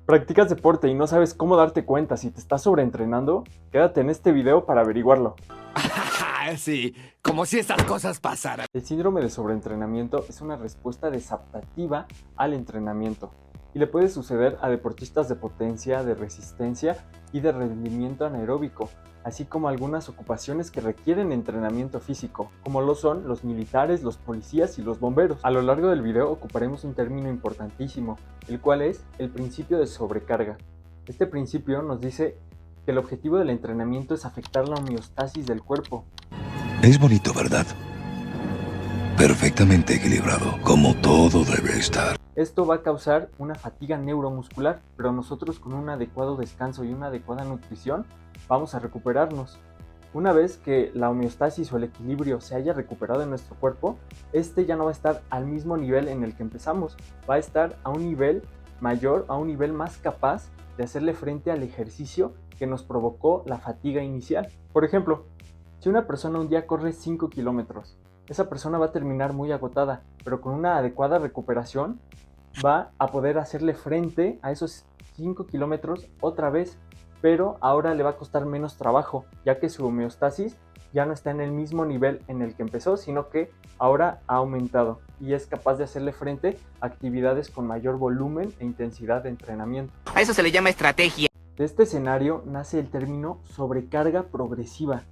¿Practicas deporte y no sabes cómo darte cuenta si te estás sobreentrenando? Quédate en este video para averiguarlo. Sí, como si estas cosas pasaran. El síndrome de sobreentrenamiento es una respuesta desadaptativa al entrenamiento y le puede suceder a deportistas de potencia, de resistencia y de rendimiento anaeróbico, así como algunas ocupaciones que requieren entrenamiento físico, como lo son los militares, los policías y los bomberos. A lo largo del video ocuparemos un término importantísimo, el cual es el principio de sobrecarga. Este principio nos dice que el objetivo del entrenamiento es afectar la homeostasis del cuerpo. Es bonito, ¿verdad? Perfectamente equilibrado, como todo debe estar. Esto va a causar una fatiga neuromuscular, pero nosotros con un adecuado descanso y una adecuada nutrición vamos a recuperarnos. Una vez que la homeostasis o el equilibrio se haya recuperado en nuestro cuerpo, este ya no va a estar al mismo nivel en el que empezamos, va a estar a un nivel mayor, a un nivel más capaz de hacerle frente al ejercicio que nos provocó la fatiga inicial. Por ejemplo, si una persona un día corre 5 kilómetros, esa persona va a terminar muy agotada, pero con una adecuada recuperación va a poder hacerle frente a esos 5 kilómetros otra vez, pero ahora le va a costar menos trabajo, ya que su homeostasis ya no está en el mismo nivel en el que empezó, sino que ahora ha aumentado y es capaz de hacerle frente a actividades con mayor volumen e intensidad de entrenamiento. A eso se le llama estrategia. De este escenario nace el término sobrecarga progresiva,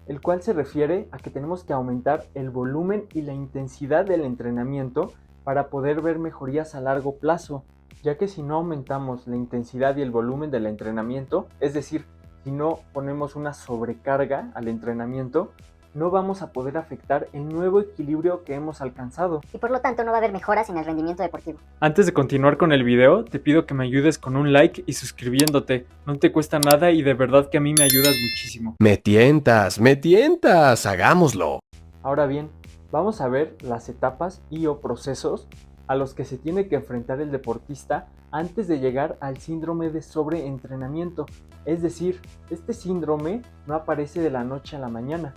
el cual se refiere a que tenemos que aumentar el volumen y la intensidad del entrenamiento para poder ver mejorías a largo plazo, ya que si no aumentamos la intensidad y el volumen del entrenamiento, es decir, si no ponemos una sobrecarga al entrenamiento, no vamos a poder afectar el nuevo equilibrio que hemos alcanzado. Y por lo tanto no va a haber mejoras en el rendimiento deportivo. Antes de continuar con el video, te pido que me ayudes con un like y suscribiéndote. No te cuesta nada y de verdad que a mí me ayudas muchísimo. Me tientas, hagámoslo. Ahora bien, vamos a ver las etapas y o procesos a los que se tiene que enfrentar el deportista antes de llegar al síndrome de sobreentrenamiento. Es decir, este síndrome no aparece de la noche a la mañana,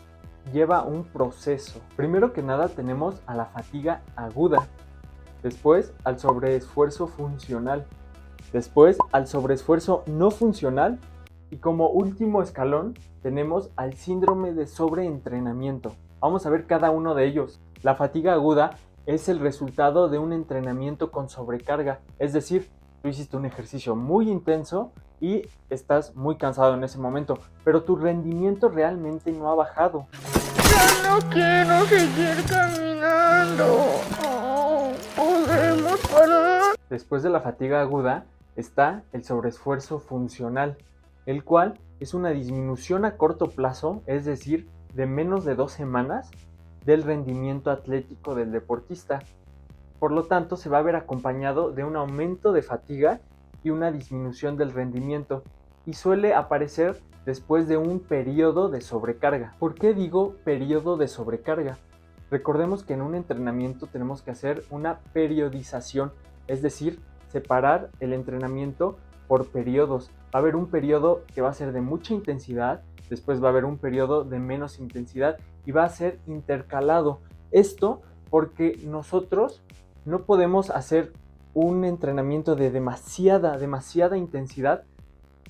lleva un proceso. Primero que nada tenemos a la fatiga aguda, después al sobreesfuerzo funcional, después al sobreesfuerzo no funcional y como último escalón tenemos al síndrome de sobreentrenamiento. Vamos a ver cada uno de ellos. La fatiga aguda es el resultado de un entrenamiento con sobrecarga, es decir, tú hiciste un ejercicio muy intenso y estás muy cansado en ese momento, pero tu rendimiento realmente no ha bajado. Ya no quiero seguir caminando. ¿Podemos parar? Después de la fatiga aguda está el sobreesfuerzo funcional, el cual es una disminución a corto plazo, es decir, de menos de 2 semanas del rendimiento atlético del deportista. Por lo tanto, se va a ver acompañado de un aumento de fatiga y una disminución del rendimiento, y suele aparecer después de un periodo de sobrecarga. ¿Por qué digo periodo de sobrecarga? Recordemos que en un entrenamiento tenemos que hacer una periodización, es decir, separar el entrenamiento por periodos. Va a haber un periodo que va a ser de mucha intensidad, después va a haber un periodo de menos intensidad y va a ser intercalado. Esto porque nosotros no podemos hacer un entrenamiento de demasiada intensidad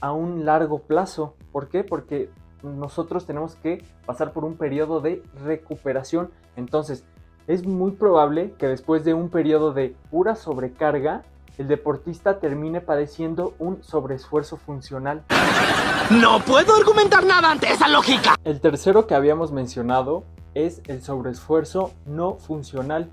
a un largo plazo. ¿Por qué? Porque nosotros tenemos que pasar por un periodo de recuperación. Entonces, es muy probable que después de un periodo de pura sobrecarga, el deportista termine padeciendo un sobreesfuerzo funcional. No puedo argumentar nada ante esa lógica. El tercero que habíamos mencionado es el sobreesfuerzo no funcional.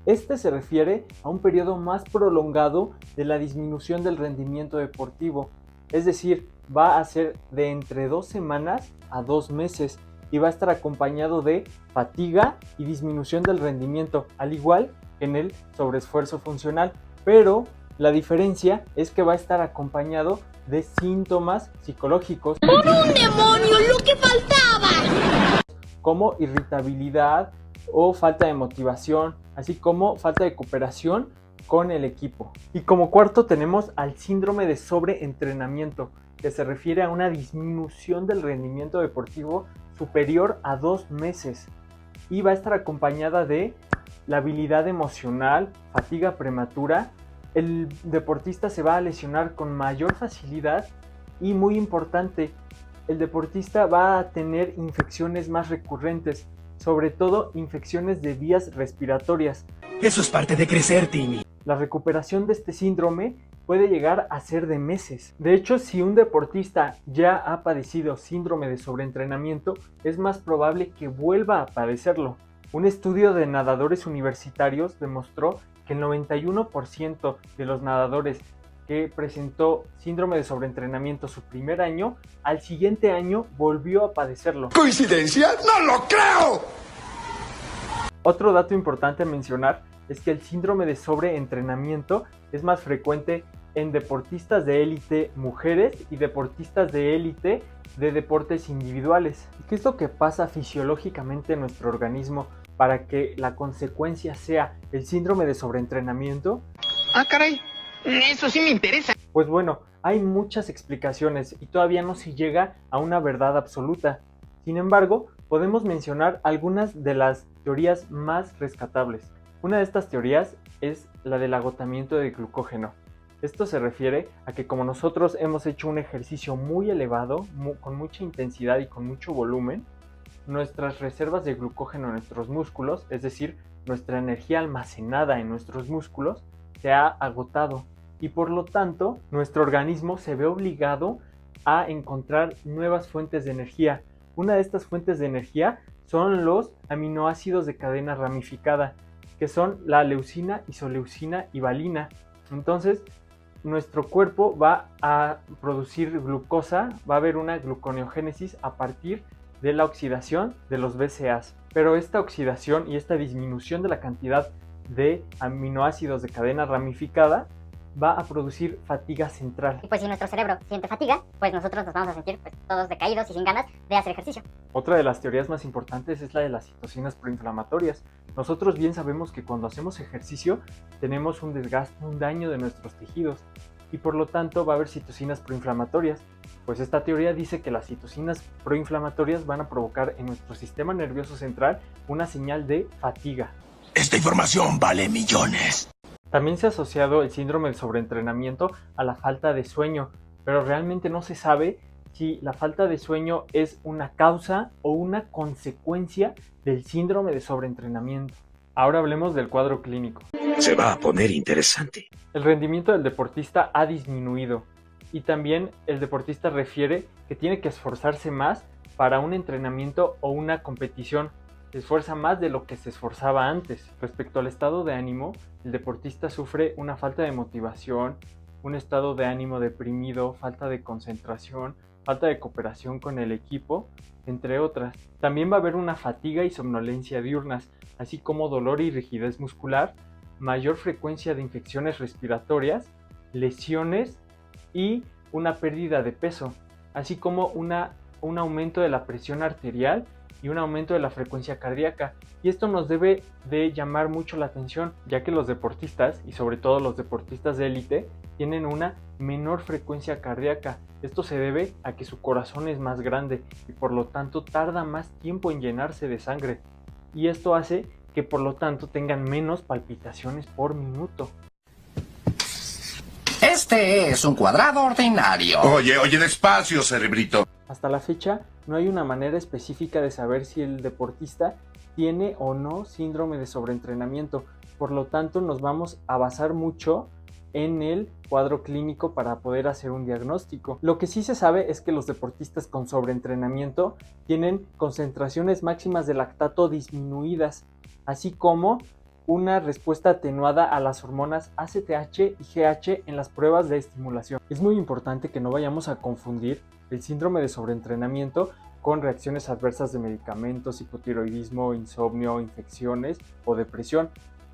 Este se refiere a un periodo más prolongado de la disminución del rendimiento deportivo. Es decir, va a ser de entre 2 semanas a 2 meses y va a estar acompañado de fatiga y disminución del rendimiento, al igual que en el sobreesfuerzo funcional. Pero la diferencia es que va a estar acompañado de síntomas psicológicos. ¡Por un demonio, lo que faltaba! Como irritabilidad o falta de motivación, así como falta de cooperación con el equipo. Y como cuarto tenemos al síndrome de sobreentrenamiento, que se refiere a una disminución del rendimiento deportivo superior a 2 meses y va a estar acompañada de la habilidad emocional, fatiga prematura el deportista se va a lesionar con mayor facilidad y, muy importante, el deportista va a tener infecciones más recurrentes, sobre todo infecciones de vías respiratorias. Eso es parte de crecer, Timmy. La recuperación de este síndrome puede llegar a ser de meses. De hecho, si un deportista ya ha padecido síndrome de sobreentrenamiento, es más probable que vuelva a padecerlo. Un estudio de nadadores universitarios demostró que el 91% de los nadadores que presentó síndrome de sobreentrenamiento su primer año, al siguiente año volvió a padecerlo. ¿Coincidencia? ¡No lo creo! Otro dato importante a mencionar es que el síndrome de sobreentrenamiento es más frecuente en deportistas de élite mujeres y deportistas de élite de deportes individuales. ¿Y qué es lo que pasa fisiológicamente en nuestro organismo para que la consecuencia sea el síndrome de sobreentrenamiento? Ah, caray. Eso sí me interesa. Pues bueno, hay muchas explicaciones y todavía no se llega a una verdad absoluta. Sin embargo, podemos mencionar algunas de las teorías más rescatables. Una de estas teorías es la del agotamiento de glucógeno. Esto se refiere a que como nosotros hemos hecho un ejercicio muy elevado, con mucha intensidad y con mucho volumen, nuestras reservas de glucógeno en nuestros músculos, es decir, nuestra energía almacenada en nuestros músculos, se ha agotado y por lo tanto nuestro organismo se ve obligado a encontrar nuevas fuentes de energía. Una de estas fuentes de energía son los aminoácidos de cadena ramificada, que son la leucina, isoleucina y valina. Entonces, nuestro cuerpo va a producir glucosa, va a haber una gluconeogénesis a partir de la oxidación de los BCAAs. Pero esta oxidación y esta disminución de la cantidad de aminoácidos de cadena ramificada va a producir fatiga central. Y pues si nuestro cerebro siente fatiga, pues nosotros nos vamos a sentir todos decaídos y sin ganas de hacer ejercicio. Otra de las teorías más importantes es la de las citocinas proinflamatorias. Nosotros bien sabemos que cuando hacemos ejercicio tenemos un desgaste, un daño de nuestros tejidos y por lo tanto va a haber citocinas proinflamatorias. Pues esta teoría dice que las citocinas proinflamatorias van a provocar en nuestro sistema nervioso central una señal de fatiga. Esta información vale millones. También se ha asociado el síndrome de sobreentrenamiento a la falta de sueño, pero realmente no se sabe si la falta de sueño es una causa o una consecuencia del síndrome de sobreentrenamiento. Ahora hablemos del cuadro clínico. Se va a poner interesante. El rendimiento del deportista ha disminuido y también el deportista refiere que tiene que esforzarse más para un entrenamiento o una competición. Se esfuerza más de lo que se esforzaba antes. Respecto al estado de ánimo, el deportista sufre una falta de motivación, un estado de ánimo deprimido, falta de concentración, falta de cooperación con el equipo, entre otras. También va a haber una fatiga y somnolencia diurnas, así como dolor y rigidez muscular, mayor frecuencia de infecciones respiratorias, lesiones y una pérdida de peso, así como un aumento de la presión arterial y un aumento de la frecuencia cardíaca. Y esto nos debe de llamar mucho la atención, ya que los deportistas, y sobre todo los deportistas de élite, tienen una menor frecuencia cardíaca. Esto se debe a que su corazón es más grande y por lo tanto tarda más tiempo en llenarse de sangre. Y esto hace que por lo tanto tengan menos palpitaciones por minuto. Este es un cuadrado ordinario. Oye, despacio, cerebrito. Hasta la fecha no hay una manera específica de saber si el deportista tiene o no síndrome de sobreentrenamiento. Por lo tanto, nos vamos a basar mucho en el cuadro clínico para poder hacer un diagnóstico. Lo que sí se sabe es que los deportistas con sobreentrenamiento tienen concentraciones máximas de lactato disminuidas, así como una respuesta atenuada a las hormonas ACTH y GH en las pruebas de estimulación. Es muy importante que no vayamos a confundir el síndrome de sobreentrenamiento con reacciones adversas de medicamentos, hipotiroidismo, insomnio, infecciones o depresión.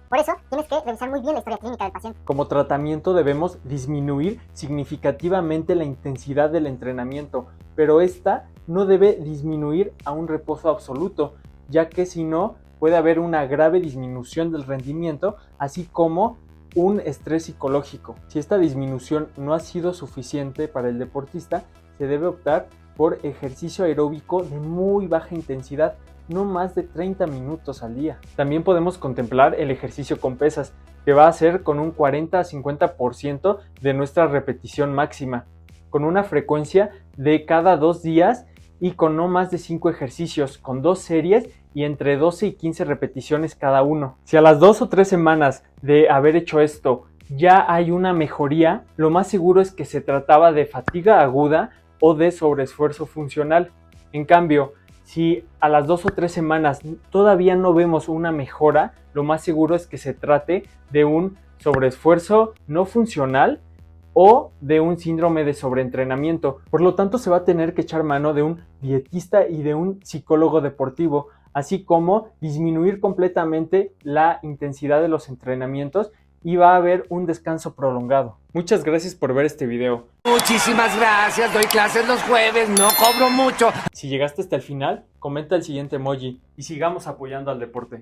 Por eso, tienes que revisar muy bien la historia clínica del paciente. Como tratamiento debemos disminuir significativamente la intensidad del entrenamiento, pero esta no debe disminuir a un reposo absoluto, ya que si no puede haber una grave disminución del rendimiento, así como un estrés psicológico. Si esta disminución no ha sido suficiente para el deportista, se debe optar por ejercicio aeróbico de muy baja intensidad, no más de 30 minutos al día. También podemos contemplar el ejercicio con pesas, que va a ser con un 40 a 50% de nuestra repetición máxima, con una frecuencia de cada 2 días y con no más de 5 ejercicios, con 2 series y entre 12 y 15 repeticiones cada uno. Si a las 2 o 3 semanas de haber hecho esto ya hay una mejoría, lo más seguro es que se trataba de fatiga aguda o de sobreesfuerzo funcional. En cambio, si a las 2 o 3 semanas todavía no vemos una mejora, lo más seguro es que se trate de un sobreesfuerzo no funcional o de un síndrome de sobreentrenamiento. Por lo tanto, se va a tener que echar mano de un dietista y de un psicólogo deportivo, así como disminuir completamente la intensidad de los entrenamientos y va a haber un descanso prolongado. Muchas gracias por ver este video. Muchísimas gracias, doy clases los jueves, no cobro mucho. Si llegaste hasta el final, comenta el siguiente emoji y sigamos apoyando al deporte.